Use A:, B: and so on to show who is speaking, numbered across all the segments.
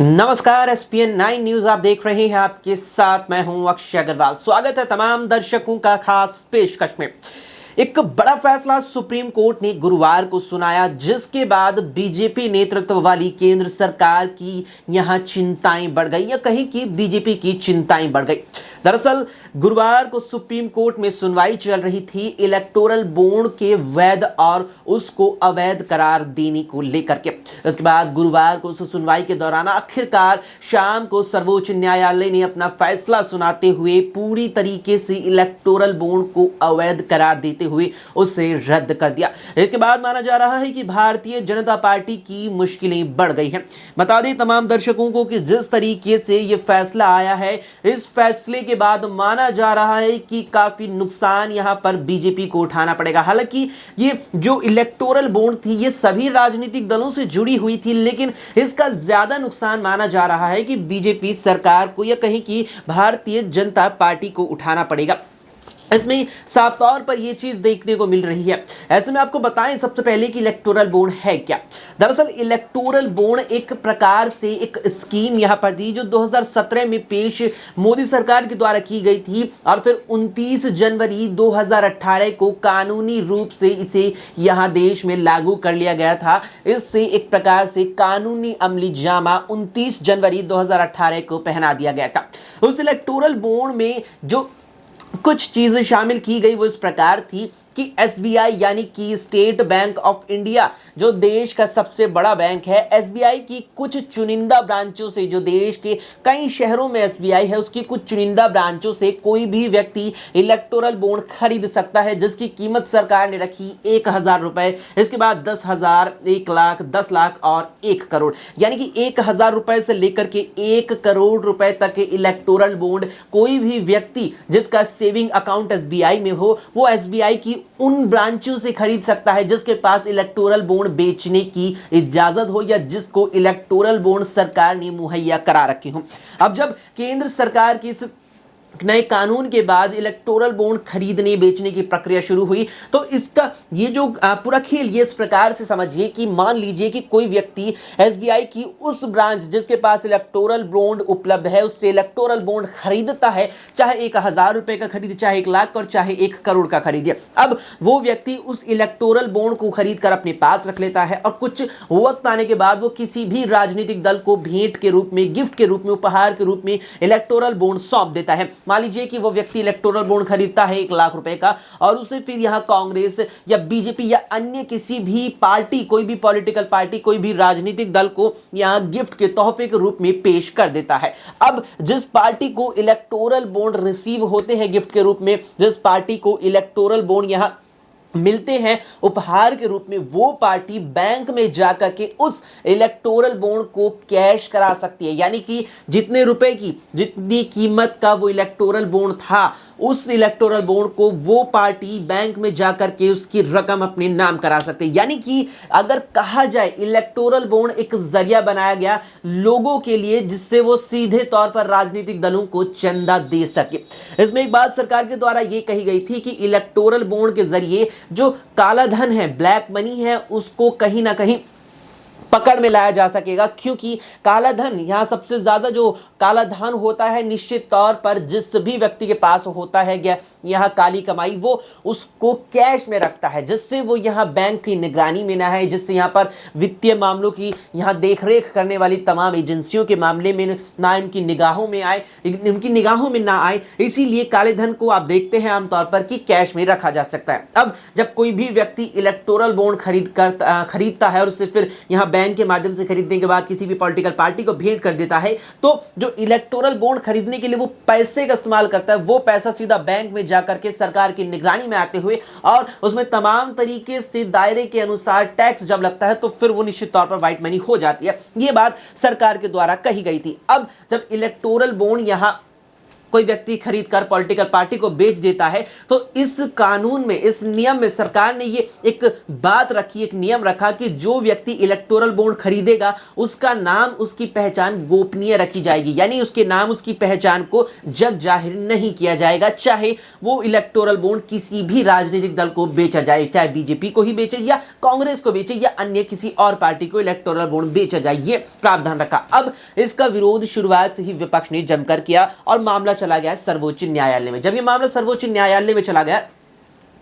A: नमस्कार, ESPN 9 news आप देख रहे हैं। आपके साथ मैं हूं अक्षय अग्रवाल। स्वागत है तमाम दर्शकों का खास पेशकश में। एक बड़ा फैसला सुप्रीम कोर्ट ने गुरुवार को सुनाया, जिसके बाद बीजेपी नेतृत्व वाली केंद्र सरकार की यहां चिंताएं बढ़ गई, या कहीं कि बीजेपी की चिंताएं बढ़ गई। दरअसल गुरुवार को सुप्रीम कोर्ट में सुनवाई चल रही थी इलेक्टोरल बॉन्ड के वैध और उसको अवैध करार देने को लेकर के। इसके बाद गुरुवार को सुनवाई के दौरान आखिरकार शाम को सर्वोच्च न्यायालय ने अपना फैसला सुनाते हुए पूरी तरीके से इलेक्टोरल बॉन्ड को अवैध करार देते हुए उसे रद्द कर दिया। इसके बाद माना जा रहा है कि भारतीय जनता पार्टी की मुश्किलें बढ़ गई हैं। बता दें तमाम दर्शकों को कि जिस तरीके से यह फैसला आया है, इस फैसले के बाद माना जा रहा है कि काफी नुकसान यहां पर बीजेपी को उठाना पड़ेगा। हालांकि ये जो इलेक्टोरल बॉन्ड थी, ये सभी राजनीतिक दलों से जुड़ी हुई थी, लेकिन इसका ज्यादा नुकसान माना जा रहा है कि बीजेपी सरकार को, या कहीं कि भारतीय जनता पार्टी को उठाना पड़ेगा। इसमें साफ तौर पर यह चीज देखने को मिल रही है। ऐसे में आपको बताएं सबसे पहले कि इलेक्टोरल बॉन्ड है क्या। दरअसल इलेक्टोरल बॉन्ड एक प्रकार से एक स्कीम यहां पर थी जो 2017 में पेश मोदी सरकार के द्वारा की गई थी, और फिर 29 जनवरी 2018 को कानूनी रूप से इसे यहां देश में लागू कर लिया गया था। इससे एक प्रकार से कानूनी अमली जामा 29 जनवरी 2018 को पहना दिया गया था। उस इलेक्टोरल बॉन्ड में जो कुछ चीजें शामिल की गई वो इस प्रकार थी कि एसबीआई यानी कि स्टेट बैंक ऑफ इंडिया, जो देश का सबसे बड़ा बैंक है, एसबीआई की कुछ चुनिंदा ब्रांचों से, जो देश के कई शहरों में एसबीआई है, उसकी कुछ चुनिंदा ब्रांचों से कोई भी व्यक्ति इलेक्टोरल बॉन्ड खरीद सकता है, जिसकी कीमत सरकार ने रखी 1000 रुपए। इसके बाद 10,000, 1 लाख, 10 लाख और 1 करोड़, यानी कि 1000 रुपए से लेकर के 1 करोड़ रुपए तक के इलेक्टोरल बॉन्ड कोई भी व्यक्ति जिसका सेविंग अकाउंट एसबीआई में हो, वो एसबीआई की उन ब्रांचों से खरीद सकता है जिसके पास इलेक्टोरल बॉन्ड बेचने की इजाजत हो, या जिसको इलेक्टोरल बॉन्ड सरकार ने मुहैया करा रखे हो। अब जब केंद्र सरकार की इस नए कानून के बाद इलेक्टोरल बॉन्ड खरीदने बेचने की प्रक्रिया शुरू हुई, तो इसका ये जो पूरा खेल ये इस प्रकार से समझिए कि मान लीजिए कि कोई व्यक्ति एसबीआई की उस ब्रांच जिसके पास इलेक्टोरल बॉन्ड उपलब्ध है, उससे इलेक्टोरल बॉन्ड खरीदता है, चाहे 1000 रुपए का खरीदे, चाहे 1 लाख और चाहे 1 करोड़ का खरीदे। अब वो व्यक्ति उस इलेक्टोरल बॉन्ड को खरीद कर अपने पास रख लेता है, और कुछ वक्त आने के बाद वो किसी भी राजनीतिक दल को भेंट के रूप में, गिफ्ट के रूप में, उपहार के रूप में इलेक्टोरल बॉन्ड सौंप देता है। मान लीजिए कि वो व्यक्ति इलेक्टोरल बॉन्ड खरीदता है 1 लाख रुपए का, और उसे फिर यहां कांग्रेस या बीजेपी या अन्य किसी भी पार्टी, कोई भी पॉलिटिकल पार्टी, कोई भी राजनीतिक दल को यहां गिफ्ट के तोहफे के रूप में पेश कर देता है। अब जिस पार्टी को इलेक्टोरल बॉन्ड रिसीव होते हैं गिफ्ट के रूप में, जिस पार्टी को इलेक्टोरल बॉन्ड यहां मिलते हैं उपहार के रूप में, वो पार्टी बैंक में जाकर के उस इलेक्टोरल बॉन्ड को कैश करा सकती है। यानी कि जितने रुपए की, जितनी कीमत का वो इलेक्टोरल बॉन्ड था, उस इलेक्टोरल बॉन्ड को वो पार्टी बैंक में जाकर के उसकी रकम अपने नाम करा सकते हैं। यानी कि अगर कहा जाए, इलेक्टोरल बॉन्ड एक जरिया बनाया गया लोगों के लिए, जिससे वो सीधे तौर पर राजनीतिक दलों को चंदा दे सके। इसमें एक बात सरकार के द्वारा ये कही गई थी कि इलेक्टोरल बॉन्ड के जरिए जो काला धन है, ब्लैक मनी है, उसको कहीं ना कहीं पकड़ में लाया जा सकेगा, क्योंकि काला धन यहां सबसे ज्यादा जो काला धन होता है, निश्चित तौर पर जिस भी व्यक्ति के पास होता है यहां काली कमाई, वो उसको कैश में रखता है, जिससे वो यहां बैंक की निगरानी में ना है, जिससे यहां पर वित्तीय मामलों की यहां देखरेख करने वाली तमाम एजेंसियों के मामले में ना उनकी निगाहों में आए, उनकी निगाहों में ना आए। इसीलिए काले धन को आप देखते हैं आमतौर पर कि कैश में रखा जा सकता है। अब जब कोई भी व्यक्ति इलेक्टोरल बॉन्ड खरीदता है और उससे फिर यहां बैंक के माध्यम से खरीदने के बाद किसी भी पॉलिटिकल पार्टी को भेंट कर देता है, तो जो इलेक्टोरल बॉन्ड खरीदने के लिए वो पैसे का इस्तेमाल करता है, वो पैसा सीधा बैंक में जाकर के सरकार की निगरानी में आते हुए, और उसमें तमाम तरीके से दायरे के अनुसार टैक्स जब लगता है, तो फिर वो निश्चित तौर पर व्हाइट मनी हो जाती है। ये बात सरकार के द्वारा कही गई थी। अब जब इलेक्टोरल बॉन्ड यहां कोई व्यक्ति खरीद कर पॉलिटिकल पार्टी को बेच देता है, तो इस कानून में, इस नियम में सरकार ने ये एक बात रखी, एक नियम रखा कि जो व्यक्ति इलेक्टोरल बॉन्ड खरीदेगा उसका नाम, उसकी पहचान गोपनीय रखी जाएगी, यानी उसके नाम, उसकी पहचान को जग जाहिर नहीं किया जाएगा, चाहे वो इलेक्टोरल बॉन्ड किसी भी राजनीतिक दल को बेचा जाए, चाहे बीजेपी को ही बेचे या कांग्रेस को बेचे या अन्य किसी और पार्टी को इलेक्टोरल बॉन्ड बेचा जाए, ये प्रावधान रखा। अब इसका विरोध शुरुआत से ही विपक्ष ने जमकर किया और मामला चला गया सर्वोच्च न्यायालय में। जब यह मामला सर्वोच्च न्यायालय में चला गया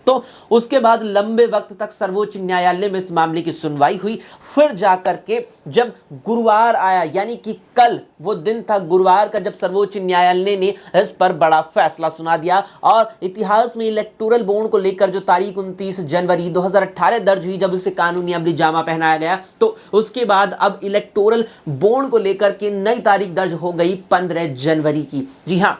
A: तो उसके बाद लंबे वक्त तक सर्वोच्च न्यायालय में इस मामले की सुनवाई हुई। फिर जाकर के जब गुरुवार आया, यानी कि कल वो दिन था गुरुवार का, जब सर्वोच्च न्यायालय ने इस पर बड़ा फैसला सुना दिया और इतिहास में इलेक्टोरल बॉन्ड को लेकर जो तारीख 29 जनवरी 2018 दर्ज हुई, जब उसे कानूनी अमली जामा पहनाया गया, तो उसके बाद अब इलेक्टोरल बॉन्ड को लेकर के नई तारीख दर्ज हो गई 15 जनवरी की। जी हां,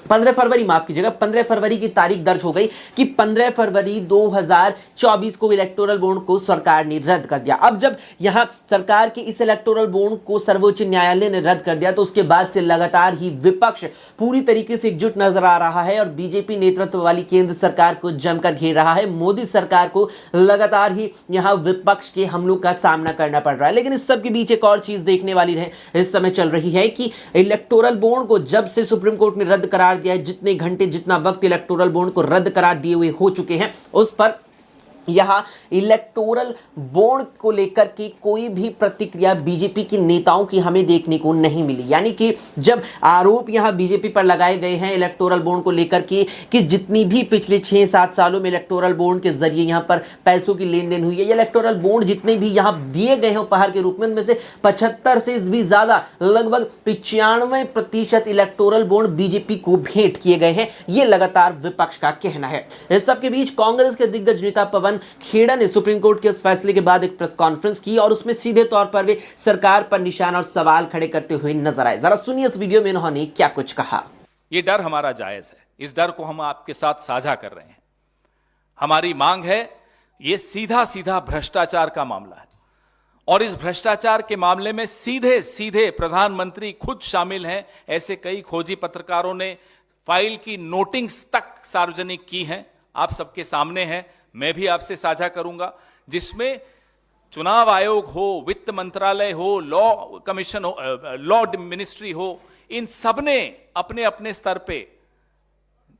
A: 15 फरवरी, माफ कीजिएगा, 15 फरवरी की तारीख दर्ज हो गई कि 15 फरवरी 2024 को इलेक्टोरल बॉन्ड को सरकार ने रद्द कर दिया। अब जब यहां सरकार के इस इलेक्टोरल बॉन्ड को सर्वोच्च न्यायालय ने रद्द कर दिया, तो उसके बाद से लगातार ही विपक्ष पूरी तरीके से एकजुट नजर आ रहा है और बीजेपी नेतृत्व वाली केंद्र सरकार को जमकर घेर रहा है। मोदी सरकार को लगातार ही यहां विपक्ष के हमलों का सामना करना पड़ रहा है। लेकिन इस सब के बीच एक और चीज देखने वाली है, इस समय चल रही है कि इलेक्टोरल बॉन्ड को जब से सुप्रीम कोर्ट ने रद्द करार दिया है, जितने घंटे, जितना वक्त इलेक्टोरल बॉन्ड को रद्द करार दिए हुए हो चुके हैं, उस पर यहां इलेक्टोरल बॉन्ड को लेकर के कोई भी प्रतिक्रिया बीजेपी के नेताओं की हमें देखने को नहीं मिली। यानी कि जब आरोप यहां बीजेपी पर लगाए गए हैं इलेक्टोरल बॉन्ड को लेकर के कि जितनी भी पिछले 6-7 सालों में इलेक्टोरल बॉन्ड के जरिए यहां पर पैसों की लेन देन हुई है, इलेक्टोरल बॉन्ड जितने भी यहां दिए गए हैं उपहार के रूप में, उनमें से 75 से भी ज्यादा, लगभग 95% इलेक्टोरल बॉन्ड बीजेपी को भेंट किए गए हैं। यह लगातार विपक्ष का कहना है। इस सबके बीच कांग्रेस के दिग्गज नेता पवन खेड़ा ने सुप्रीम कोर्ट के इस फैसले के बाद एक प्रेस कॉन्फ्रेंस की और उसमें सीधे तौर पर वे सरकार पर निशाना और सवाल खड़े करते हुए नजर आए। जरा सुनिए इस वीडियो में उन्होंने क्या कुछ कहा।
B: ये डर हमारा जायज है, इस डर को हम आपके साथ साझा कर रहे हैं। हमारी मांग है, ये सीधा सीधा भ्रष्टाचार का मामला है और इस भ्रष्टाचार के मामले में सीधे सीधे प्रधानमंत्री खुद शामिल हैं। ऐसे कई खोजी पत्रकारों ने फाइल की नोटिंग्स तक सार्वजनिक की हैं, आप सबके सामने हैं, मैं भी आपसे साझा करूंगा, जिसमें चुनाव आयोग हो, वित्त मंत्रालय हो, लॉ कमीशन हो, लॉ मिनिस्ट्री हो, इन सब ने अपने अपने स्तर पे,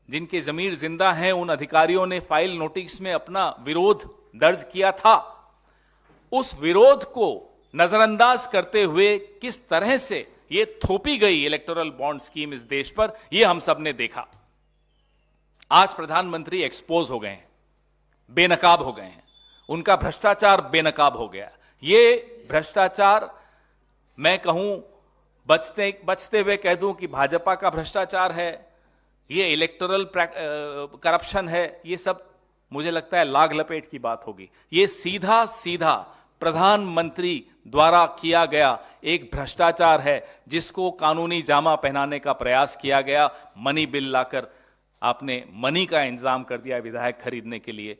B: जिनके जमीर जिंदा हैं, उन अधिकारियों ने फाइल नोटिस में अपना विरोध दर्ज किया था। उस विरोध को नजरअंदाज करते हुए किस तरह से ये थोपी गई इलेक्टोरल बॉन्ड स्कीम इस देश पर, यह हम सब ने देखा। आज प्रधानमंत्री एक्सपोज हो गए हैं, बेनकाब हो गए हैं, उनका भ्रष्टाचार बेनकाब हो गया। ये भ्रष्टाचार, मैं कहूं, बचते हुए कह दूं कि भाजपा का भ्रष्टाचार है, ये इलेक्टोरल करप्शन है, ये सब मुझे लगता है लाग लपेट की बात होगी। ये सीधा सीधा प्रधानमंत्री द्वारा किया गया एक भ्रष्टाचार है, जिसको कानूनी जामा पहनाने का प्रयास किया गया। मनी बिल लाकर आपने मनी का इंतजाम कर दिया विधायक खरीदने के लिए।